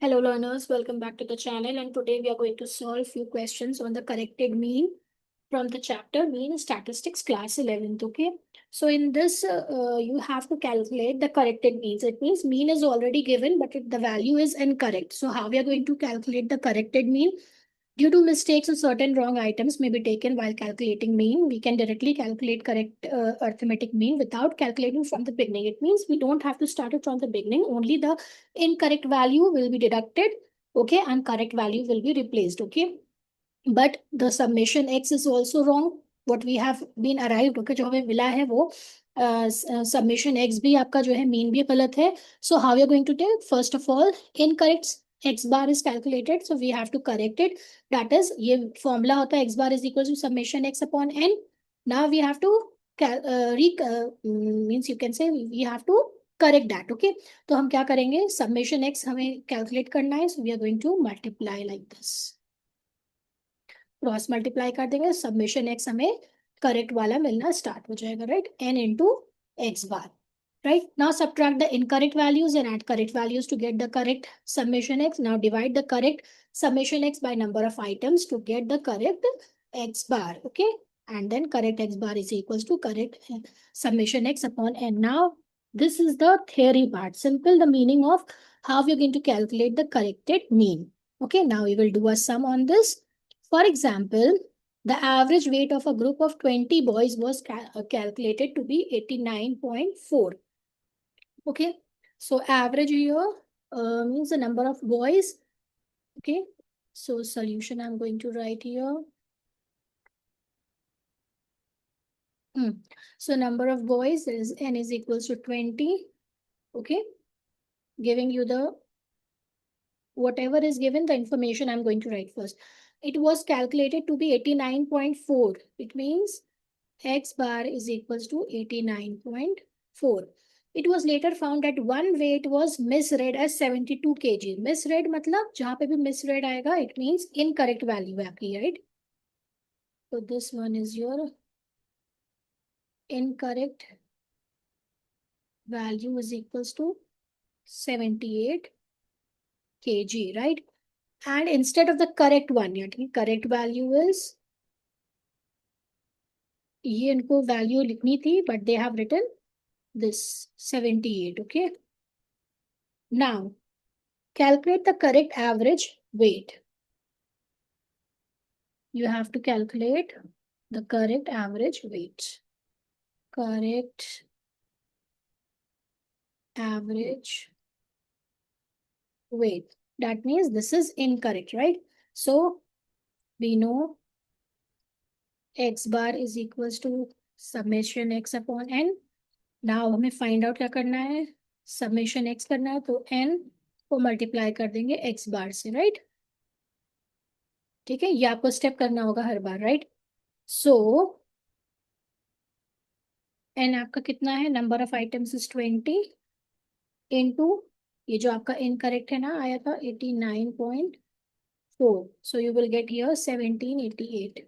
Hello learners, welcome back to the channel, and today we are going to solve few questions on the corrected mean from the chapter Mean Statistics class 11th. Okay, so in this you have to calculate the corrected means. It means mean is already given but the value is incorrect. So how we are going to calculate the corrected mean? Due to mistakes, or certain wrong items may be taken while calculating mean. We can directly calculate correct arithmetic mean without calculating from the beginning. It means we don't have to start it from the beginning. Only the incorrect value will be deducted, okay, and correct value will be replaced, okay. But the summation x is also wrong. What we have been arrived, okay, जो हमें मिला है वो summation x भी आपका जो है mean भी गलत है. So how we are going to take? First of all, incorrect x bar is calculated, so we have to correct it. That is, ये formula होता है x bar is equal to summation x upon n. Now we have to means you can say we have to correct that, okay. तो हम क्या करेंगे? Summation x हमें calculate करना है, so we are going to multiply like this. Cross multiply कर देंगे, submission x हमें करेक्ट वाला मिलना स्टार्ट हो जाएगा, right. N into x bar, right. Now subtract the incorrect values and add correct values to get the correct summation x. Now divide the correct summation x by number of items to get the correct x bar, okay. And then correct x bar is equals to correct summation x upon n. Now this is the theory part, simple, the meaning of how we're going to calculate the corrected mean. Okay, now we will do a sum on this. For example, the average weight of a group of 20 boys was calculated to be 89.4. Okay, so average here means the number of boys. Okay, so solution I'm going to write here. So number of boys is n is equals to 20. Okay, giving you the whatever is given, the information I'm going to write first. It was calculated to be 89.4. It means x bar is equals to 89.4. It was later found that one weight was misread as 72 kg. Misread मतलब जहाँ पे भी misread आएगा, it means incorrect value है आपकी, right? So this one is your incorrect value is equals to 78 kg, right? And instead of the correct one, यानी correct value is ये इनको value लिखनी थी, but they have written this 78, okay? Now calculate the correct average weight. You have to calculate the correct average weight. Correct average weight. That means this is incorrect, right? So we know x bar is equals to summation x upon n. Now हमें find out क्या करना है? Summation x करना है, तो n को multiply कर देंगे x bar से, right? ठीक है, ये आपको स्टेप करना होगा हर बार, राइट. सो एन आपका कितना है? Number of items is 20 into ये जो आपका इनकरेक्ट है ना आया था 89.4. So you will get here 1788.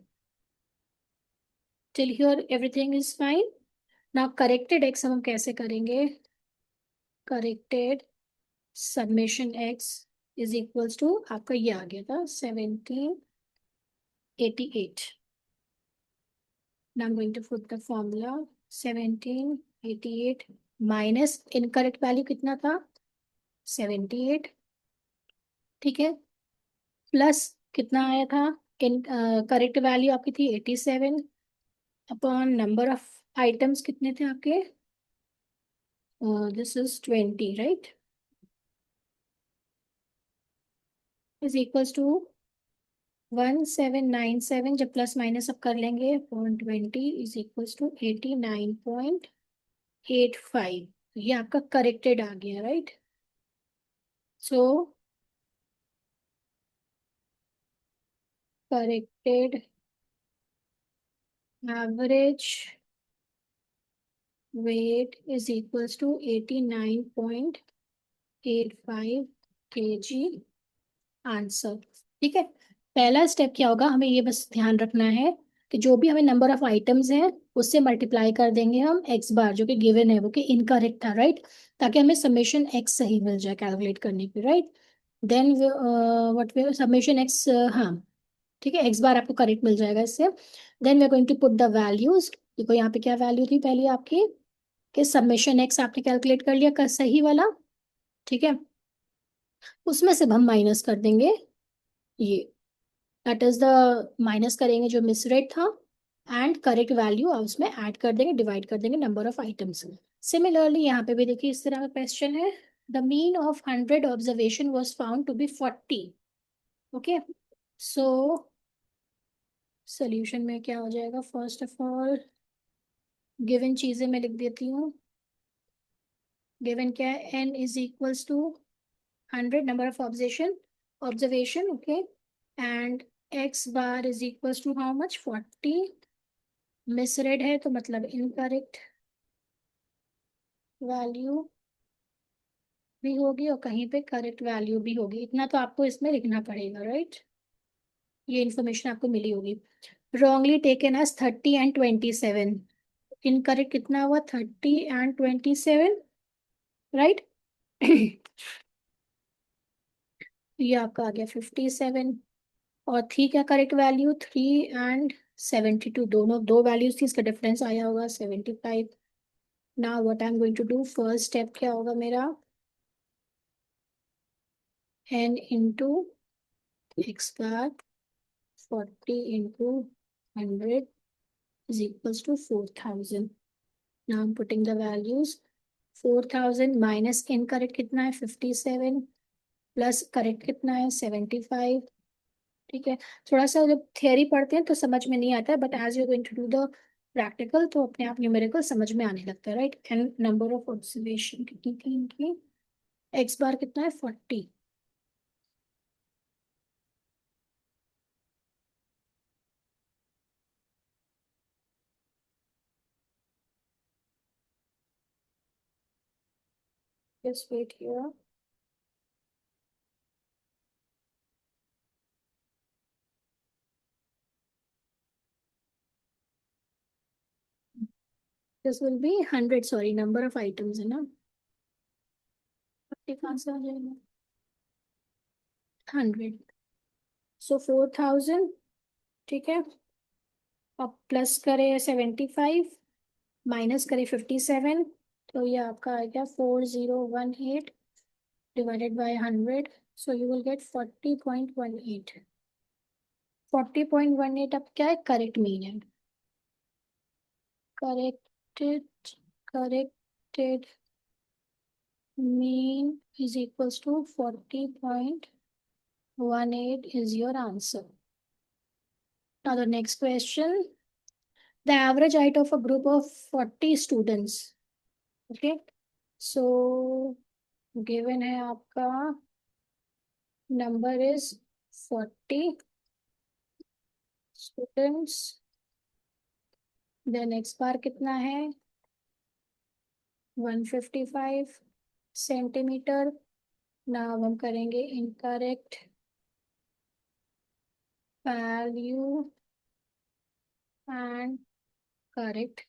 Till here everything is fine. Now corrected x हम कैसे करेंगे? Corrected submission x is equals to आपका ये आ गया था 1788. Now I'm going to put the formula 1788 minus incorrect value कितना था? 78. ठीक है, प्लस कितना आया था? इन करेक्ट वैल्यू आपकी थी 87 अपॉन नंबर ऑफ आइटम्स कितने थे आपके? This is 20, right, is equals to 1797. जब प्लस माइनस अब कर लेंगे अपॉन 20 इज इक्वल्स टू 89.85. ये आपका करेक्टेड आ गया, right. So corrected average weight is equals to 89.85 kg answer. ठीक है, पहला स्टेप क्या होगा? हमें ये बस ध्यान रखना है कि जो भी हमें नंबर ऑफ आइटम्स है उससे मल्टीप्लाई कर देंगे हम एक्स बार, जो कि गिवन है वो कि इनकरेक्ट था, राइट, ताकि हमें समेशन एक्स सही मिल जाए कैलकुलेट करने पे, right. Then what we summation x, हाँ ठीक है, एक्स बार आपको करेक्ट मिल जाएगा इससे। Then we are going to put the values. देखो यहाँ पे क्या वैल्यू थी पहले आपकी, कि समेशन एक्स आपने कैलकुलेट कर लिया, सही वाला, ठीक है, उसमें से अब हम माइनस कर देंगे ये, दैट इज द, माइनस करेंगे जो मिस रेट था, एंड करेक्ट वैल्यू उसमें ऐड कर देंगे, डिवाइड कर देंगे नंबर ऑफ आइटम्स। सिमिलरली यहाँ पे भी देखिए इस तरह का क्वेश्चन है, the mean of 100 observation was found to be 40। Okay, so solution में क्या हो जाएगा, फर्स्ट ऑफ ऑल गिवन चीजें मैं लिख देती हूँ। गिवन क्या है, n is equals to 100 number of observation, okay, and x bar is equals to how much, 40। Misread है तो मतलब इनकरेक्ट वैल्यू भी होगी और कहीं पे करेक्ट वैल्यू भी होगी, इतना तो आपको इसमें लिखना पड़ेगा, राइट। ये इन्फॉर्मेशन आपको मिली होगी। Wrongly taken as 30 and 27, incorrect कितना हुआ, 30 and 27, राइट। ये आपका आ गया 57, और थी क्या करेक्ट वैल्यू, 3 and 72, दोनों दो वैल्यूज थी, इसका डिफरेंस आया होगा 75। Now what I am going to do, first step क्या होगा मेरा, n into x bar 40 into 100 is equals to 4000. Now I'm putting the values. 4000 minus incorrect कितना है 57, प्लस करेक्ट कितना है 75। ठीक है, थोड़ा सा जब थियरी पढ़ते हैं तो समझ में नहीं आता है, but as you going to do the practical तो अपने आप न्यूमेरिकल समझ में आने लगता है, right. And number of observation कितनी थी इनकी, एक्स बार कितना है 40। Just wait here. This will be 100, sorry, number of items है ना, 40 कहाँ से आ जाएगा, 100, सो 4000, ठीक है। अब प्लस करें 75, माइनस करें 57, तो ये आपका आ गया 4018 divided by 100, so you will get 40.18। 40.18 अब क्या है, करेक्ट मीन है, corrected, corrected mean is equals to 40.18 is your answer. Now the next question, the average height of a group of 40 students, okay, so given है आपका number is 40 students, then x बार कितना है 155 centimetre. Now हम करेंगे incorrect value and correct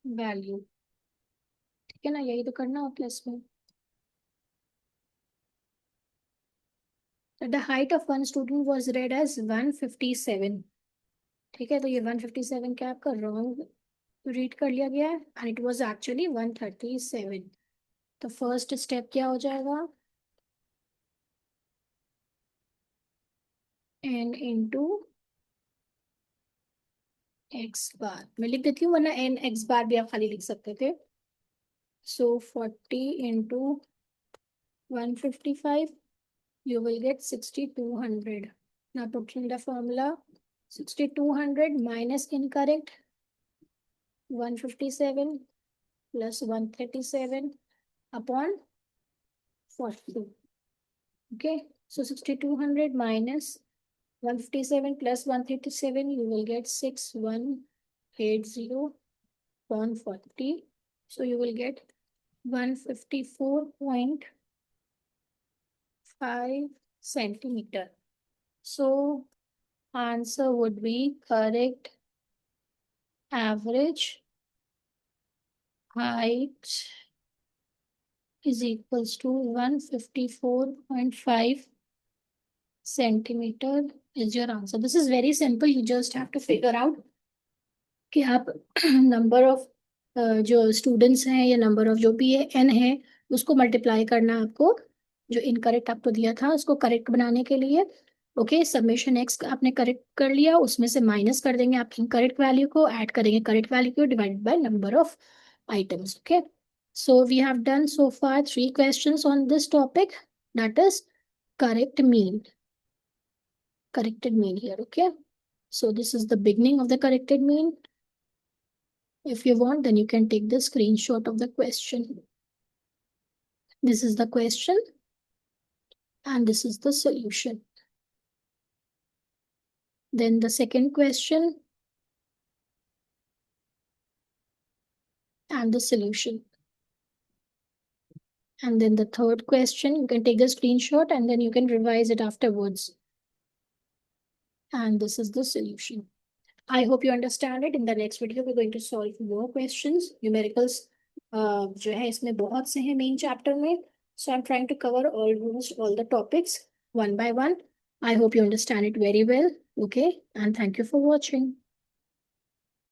value, ठीक है ना, यही तो करना होता है इसमें। The height of one student was read as 157, ठीक है, तो ये 157 क्या आपका रॉन्ग रीड कर लिया गया है, एंड इट वाज एक्चुअली 137। तो फर्स्ट स्टेप क्या हो जाएगा, n इंटू एक्स बार मैं लिख देती हूँ, वरना n एक्स बार भी आप खाली लिख सकते थे। सो 40 into 155, you will get 6200. Now putting the formula, 6200 minus incorrect 157 plus 137 upon 40. Okay, so 6200 minus 157 plus 137, you will get 6180 upon 40. So you will get 154.5 centimeter. So answer would be correct average height is equals to 154.5 centimeter is your answer. This is very simple. You just have to figure out कि आप number of जो students हैं या number of जो भी है N है उसको मल्टीप्लाई करना है आपको, जो इनकरेक्ट आपको दिया था उसको करेक्ट बनाने के लिए। ओके, समेशन एक्स आपने करेक्ट कर लिया, उसमें से माइनस कर देंगे आपकी इनकरेक्ट वैल्यू को, ऐड करेंगे करेक्ट वैल्यू को, divided by number of items. Okay, so we have done so far 3 questions on this topic, that is correct mean, corrected mean here. Okay, so this is the beginning of the corrected mean. If you want, then you can take the screenshot of the question. This is the question and this is the solution. Then the second question and the solution. And then the third question, you can take the screenshot and then you can revise it afterwards. And this is the solution. I hope you understand it. In the next video, we're going to solve more questions. Numericals जो है इसमें बहुत से हैं main chapter में. So I'm trying to cover almost all the topics one by one. I hope you understand it very well. Okay, and thank you for watching.